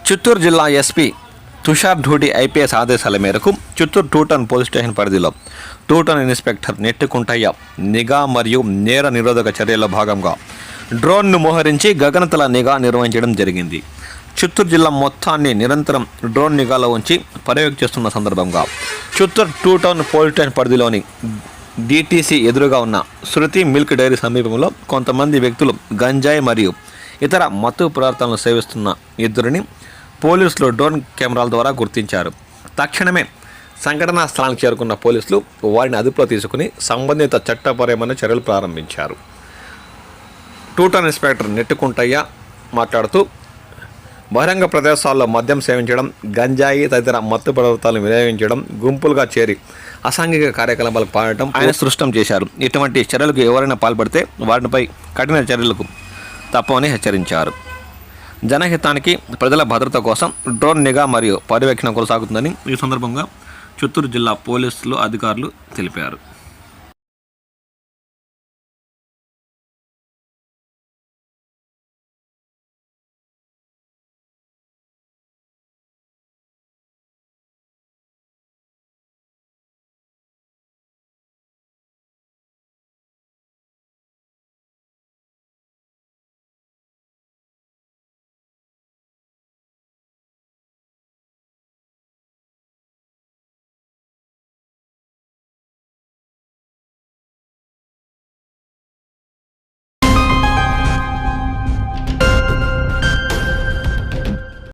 చిత్తూరు జిల్లా SP Tushar Dudi IPS ఆదేశాల మేరకు చిత్తూరు టూటౌన్ పోలీస్ స్టేషన్ పరిధిలో టూటౌన్ ఇన్స్పెక్టర్ నెట్టుకుంటయ్య నిఘా మరియు నేర నిరోధక చర్యల్లో భాగంగా డ్రోన్ను మోహరించి గగనతల నిఘా నిర్వహించడం జరిగింది. చిత్తూరు జిల్లా మొత్తాన్ని నిరంతరం డ్రోన్ నిఘాలో ఉంచి పర్యవేక్షిస్తున్న సందర్భంగా చిత్తూరు టూటౌన్ పోలీస్ స్టేషన్ పరిధిలోని డిటిసి ఎదురుగా ఉన్న శృతి మిల్క్ డైరీ సమీపంలో కొంతమంది వ్యక్తులు గంజాయి మరియు ఇతర మత్తు పదార్థాలను సేవిస్తున్న ఇద్దరిని పోలీసులు డ్రోన్ కెమెరాల ద్వారా గుర్తించారు. తక్షణమే సంఘటనా స్థలానికి చేరుకున్న పోలీసులు వారిని అదుపులో తీసుకుని సంబంధిత చట్టపరమైన చర్యలు ప్రారంభించారు. టూటౌన్ ఇన్స్పెక్టర్ నెట్టుకుంటయ్య మాట్లాడుతూ బహిరంగ ప్రదేశాల్లో మద్యం సేవించడం, గంజాయి తదితర మత్తు పదార్థాలను వినియోగించడం, గుంపులుగా చేరి అసాంఘిక కార్యకలాపాలకు పాల్గొనడం ఆయన స్పష్టం చేశారు. ఇటువంటి చర్యలకు ఎవరైనా పాల్పడితే వారిపై కఠిన చర్యలకు తప్పవని హెచ్చరించారు. జనహితానికి ప్రజల భద్రత కోసం డ్రోన్ నిఘా మరియు పర్యవేక్షణ కొనసాగుతుందని ఈ సందర్భంగా చిత్తూరు జిల్లా పోలీసులు అధికారులు తెలిపారు.